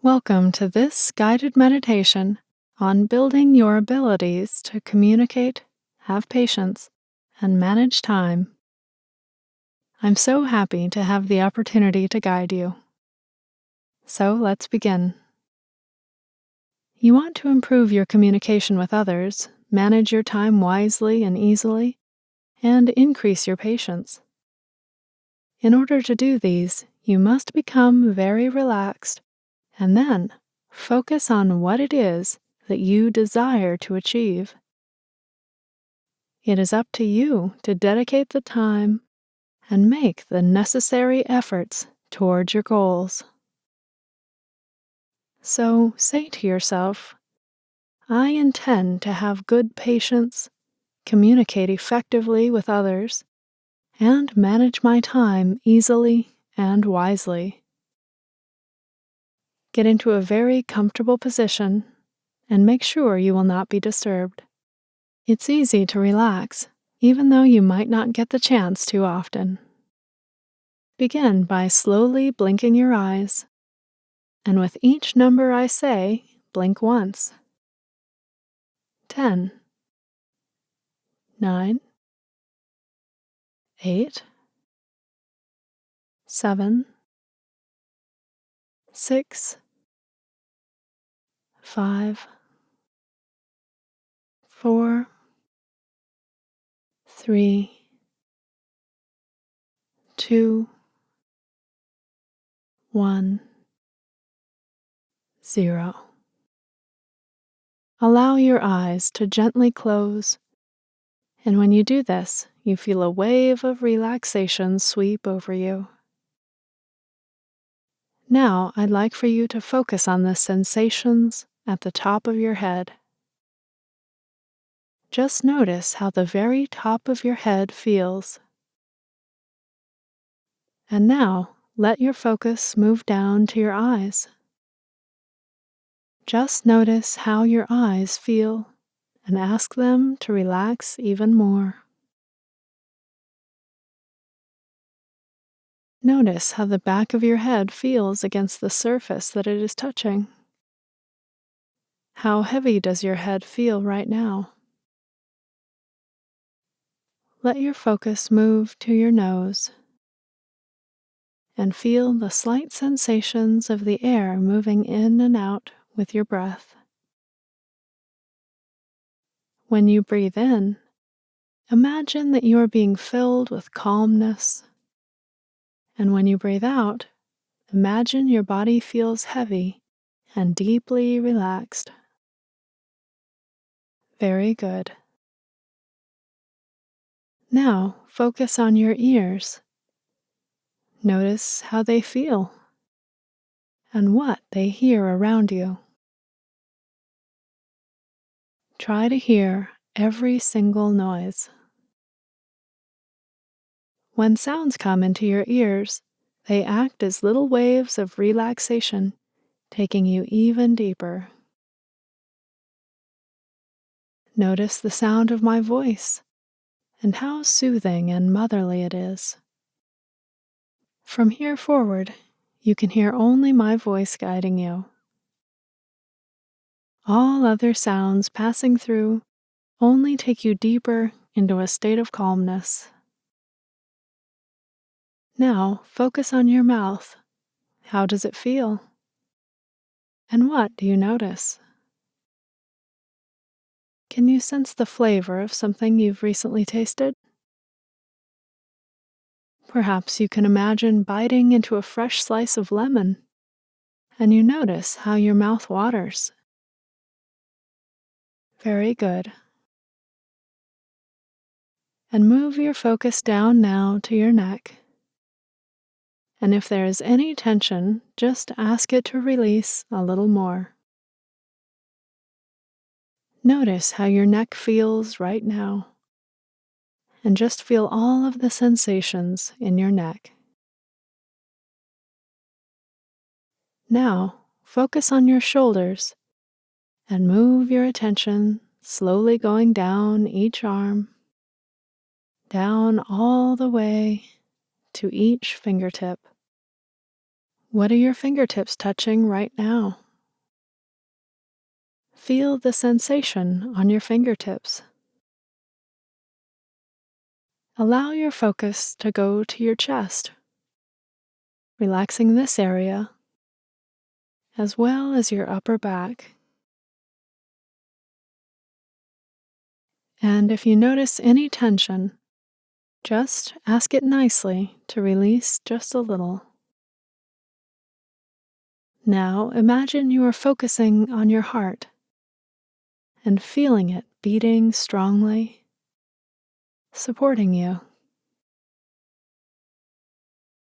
Welcome to this guided meditation on building your abilities to communicate, have patience, and manage time. I'm so happy to have the opportunity to guide you. So let's begin. You want to improve your communication with others, manage your time wisely and easily, and increase your patience. In order to do these, you must become very relaxed and then focus on what it is that you desire to achieve. It is up to you to dedicate the time and make the necessary efforts towards your goals. So say to yourself, I intend to have good patience, communicate effectively with others, and manage my time easily and wisely. Get into a very comfortable position and make sure you will not be disturbed. It's easy to relax, even though you might not get the chance too often. Begin by slowly blinking your eyes, and with each number I say, blink once. 10, 9, 8, 7, 6, 5, 4, 3, 2, 1, 0. Allow your eyes to gently close, and when you do this, you feel a wave of relaxation sweep over you. Now, I'd like for you to focus on the sensations at the top of your head. Just notice how the very top of your head feels. And now, let your focus move down to your eyes. Just notice how your eyes feel and ask them to relax even more. Notice how the back of your head feels against the surface that it is touching. How heavy does your head feel right now? Let your focus move to your nose and feel the slight sensations of the air moving in and out with your breath. When you breathe in, imagine that you are being filled with calmness, and when you breathe out, imagine your body feels heavy and deeply relaxed. Very good. Now focus on your ears. Notice how they feel and what they hear around you. Try to hear every single noise. When sounds come into your ears, they act as little waves of relaxation, taking you even deeper. Notice the sound of my voice and how soothing and motherly it is. From here forward, you can hear only my voice guiding you. All other sounds passing through only take you deeper into a state of calmness. Now focus on your mouth. How does it feel? And what do you notice? Can you sense the flavor of something you've recently tasted? Perhaps you can imagine biting into a fresh slice of lemon, and you notice how your mouth waters. Very good. And move your focus down now to your neck. And if there is any tension, just ask it to release a little more. Notice how your neck feels right now, and just feel all of the sensations in your neck. Now, focus on your shoulders and move your attention slowly going down each arm, down all the way to each fingertip. What are your fingertips touching right now? Feel the sensation on your fingertips. Allow your focus to go to your chest, relaxing this area as well as your upper back. And if you notice any tension, just ask it nicely to release just a little. Now imagine you are focusing on your heart and feeling it beating strongly, supporting you.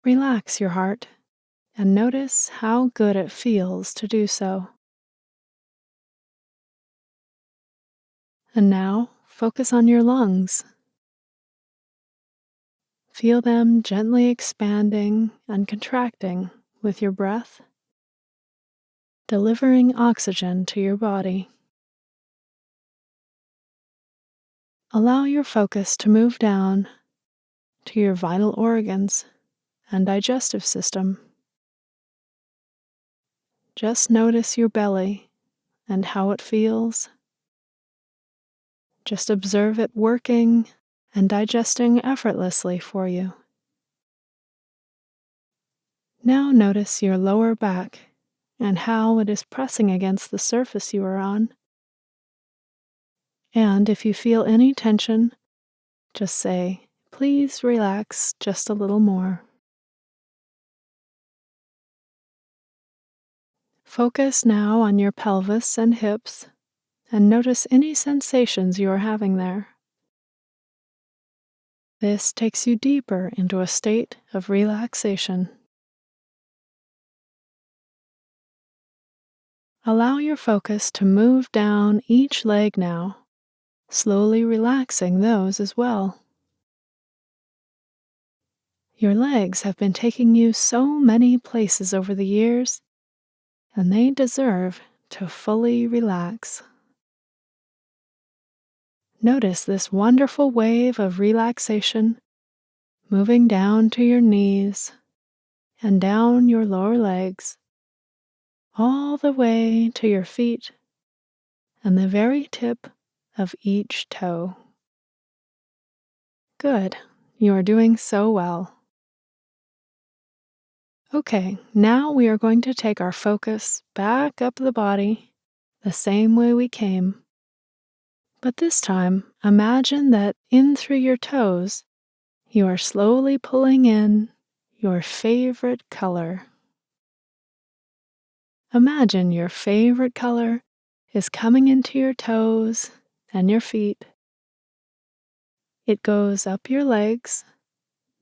Relax your heart and notice how good it feels to do so. And now focus on your lungs. Feel them gently expanding and contracting with your breath, delivering oxygen to your body. Allow your focus to move down to your vital organs and digestive system. Just notice your belly and how it feels. Just observe it working and digesting effortlessly for you. Now notice your lower back and how it is pressing against the surface you are on. And if you feel any tension, just say, "Please relax just a little more." Focus now on your pelvis and hips and notice any sensations you are having there. This takes you deeper into a state of relaxation. Allow your focus to move down each leg now, slowly relaxing those as well. Your legs have been taking you so many places over the years, and they deserve to fully relax. Notice this wonderful wave of relaxation moving down to your knees and down your lower legs, all the way to your feet and the very tip of each toe. Good. You are doing so well. Okay, now we are going to take our focus back up the body the same way we came. But this time, imagine that in through your toes, you are slowly pulling in your favorite color. Imagine your favorite color is coming into your toes and your feet. It goes up your legs,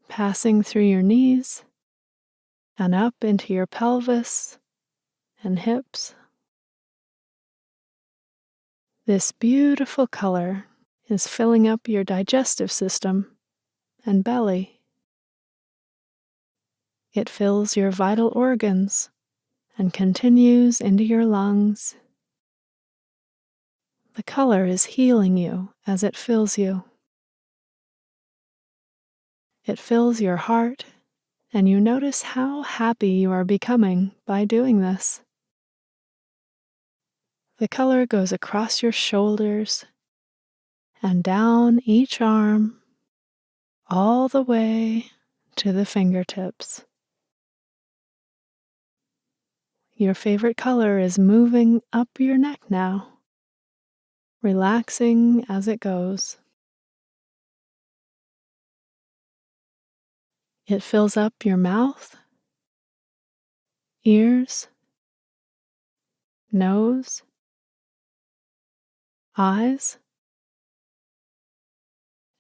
passing through your knees, and up into your pelvis and hips. This beautiful color is filling up your digestive system and belly. It fills your vital organs and continues into your lungs. The color is healing you as it fills you. It fills your heart, and you notice how happy you are becoming by doing this. The color goes across your shoulders and down each arm, all the way to the fingertips. Your favorite color is moving up your neck now, relaxing as it goes. It fills up your mouth, ears, nose, eyes,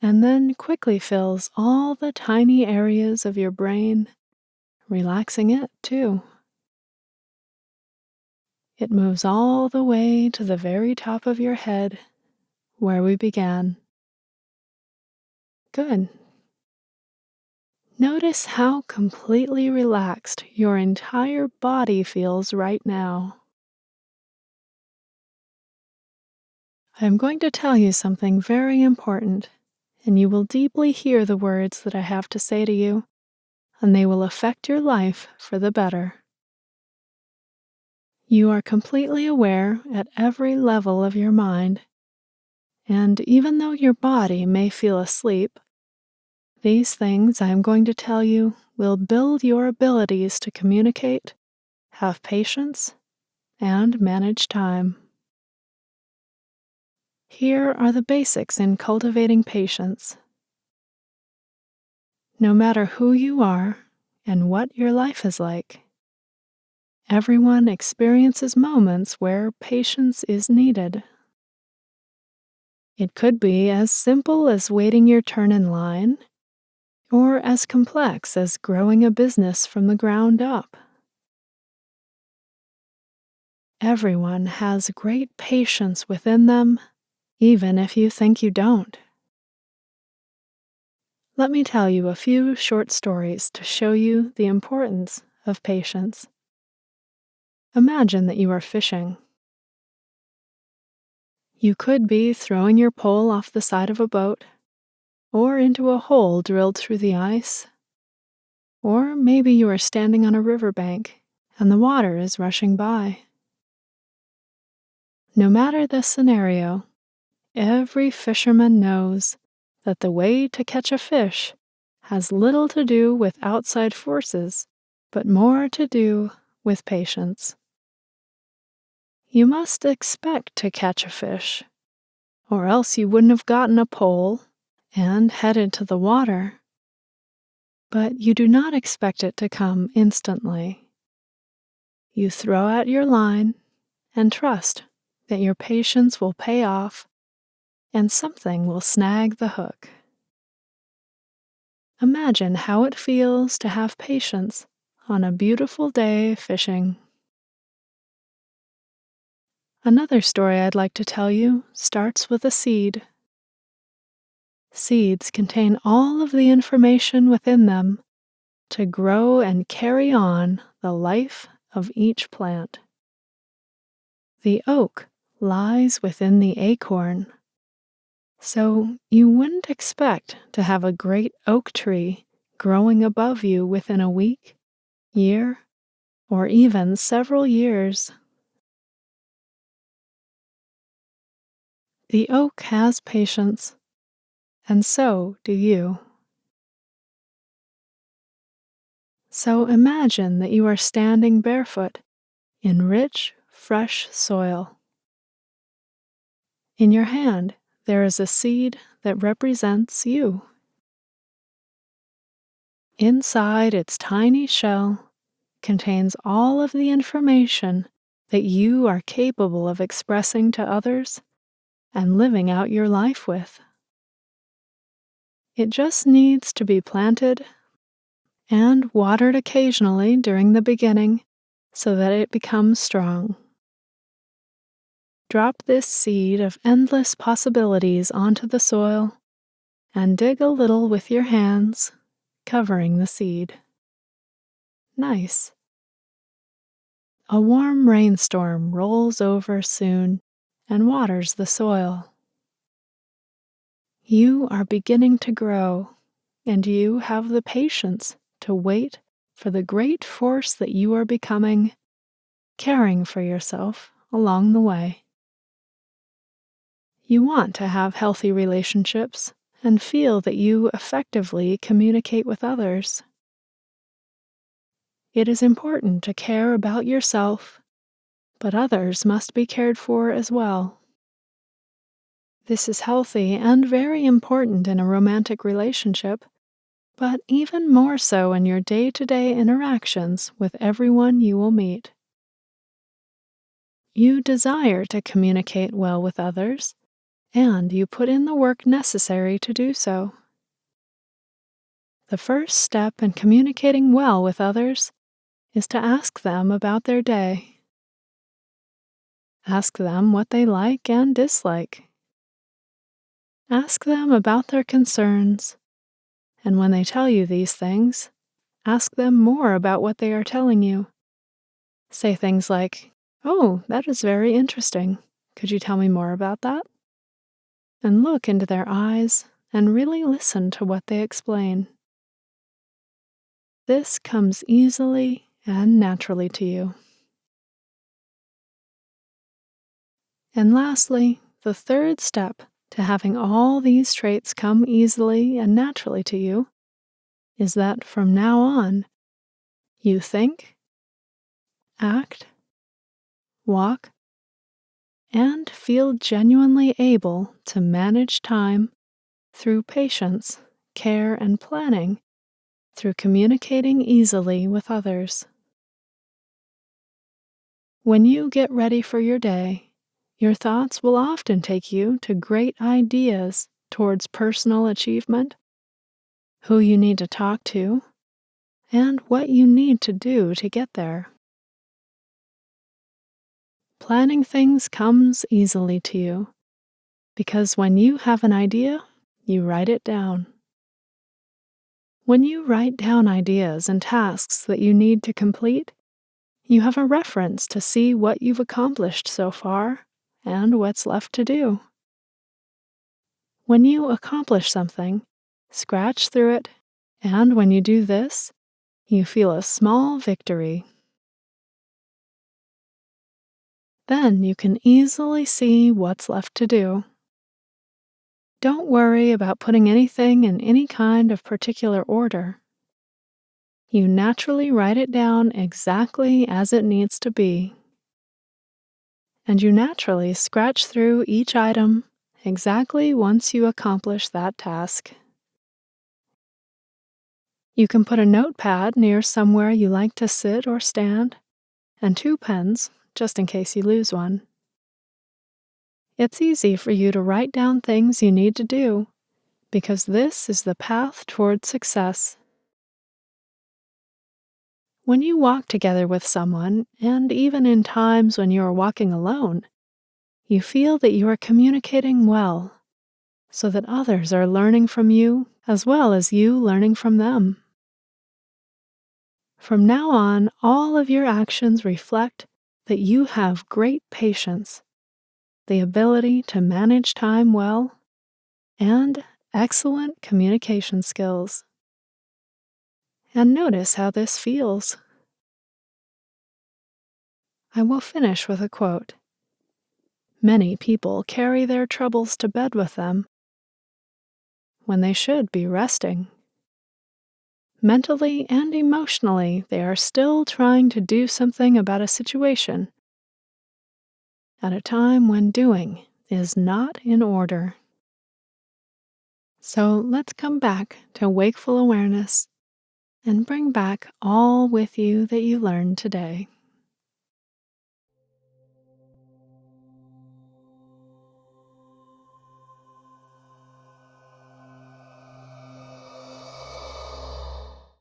and then quickly fills all the tiny areas of your brain, relaxing it too. It moves all the way to the very top of your head, where we began. Good. Notice how completely relaxed your entire body feels right now. I am going to tell you something very important, and you will deeply hear the words that I have to say to you, and they will affect your life for the better. You are completely aware at every level of your mind, and even though your body may feel asleep, these things I am going to tell you will build your abilities to communicate, have patience, and manage time. Here are the basics in cultivating patience. No matter who you are and what your life is like, everyone experiences moments where patience is needed. It could be as simple as waiting your turn in line, or as complex as growing a business from the ground up. Everyone has great patience within them, even if you think you don't. Let me tell you a few short stories to show you the importance of patience. Imagine that you are fishing. You could be throwing your pole off the side of a boat, or into a hole drilled through the ice, or maybe you are standing on a riverbank and the water is rushing by. No matter the scenario, every fisherman knows that the way to catch a fish has little to do with outside forces, but more to do with patience. You must expect to catch a fish, or else you wouldn't have gotten a pole and headed to the water. But you do not expect it to come instantly. You throw out your line and trust that your patience will pay off and something will snag the hook. Imagine how it feels to have patience on a beautiful day fishing. Another story I'd like to tell you starts with a seed. Seeds contain all of the information within them to grow and carry on the life of each plant. The oak lies within the acorn, so you wouldn't expect to have a great oak tree growing above you within a week, year, or even several years. The oak has patience, and so do you. So imagine that you are standing barefoot in rich, fresh soil. In your hand, there is a seed that represents you. Inside its tiny shell contains all of the information that you are capable of expressing to others and living out your life with. It just needs to be planted and watered occasionally during the beginning so that it becomes strong. Drop this seed of endless possibilities onto the soil and dig a little with your hands, covering the seed. Nice. A warm rainstorm rolls over soon and waters the soil. You are beginning to grow, and you have the patience to wait for the great force that you are becoming, caring for yourself along the way. You want to have healthy relationships and feel that you effectively communicate with others. It is important to care about yourself, but others must be cared for as well. This is healthy and very important in a romantic relationship, but even more so in your day-to-day interactions with everyone you will meet. You desire to communicate well with others, and you put in the work necessary to do so. The first step in communicating well with others is to ask them about their day. Ask them what they like and dislike. Ask them about their concerns, and when they tell you these things, ask them more about what they are telling you. Say things like, "Oh, that is very interesting. Could you tell me more about that?" And look into their eyes and really listen to what they explain. This comes easily and naturally to you. And lastly, the third step to having all these traits come easily and naturally to you is that from now on, you think, act, walk, and feel genuinely able to manage time through patience, care, and planning, through communicating easily with others. When you get ready for your day, your thoughts will often take you to great ideas towards personal achievement, who you need to talk to, and what you need to do to get there. Planning things comes easily to you because when you have an idea, you write it down. When you write down ideas and tasks that you need to complete, you have a reference to see what you've accomplished so far and what's left to do. When you accomplish something, scratch through it, and when you do this, you feel a small victory. Then you can easily see what's left to do. Don't worry about putting anything in any kind of particular order. You naturally write it down exactly as it needs to be. And you naturally scratch through each item exactly once you accomplish that task. You can put a notepad near somewhere you like to sit or stand, and 2 pens, just in case you lose one. It's easy for you to write down things you need to do, because this is the path toward success. When you walk together with someone, and even in times when you are walking alone, you feel that you are communicating well, so that others are learning from you as well as you learning from them. From now on, all of your actions reflect that you have great patience, the ability to manage time well, and excellent communication skills. And notice how this feels. I will finish with a quote. Many people carry their troubles to bed with them when they should be resting. Mentally and emotionally, they are still trying to do something about a situation at a time when doing is not in order. So let's come back to wakeful awareness and bring back all with you that you learned today.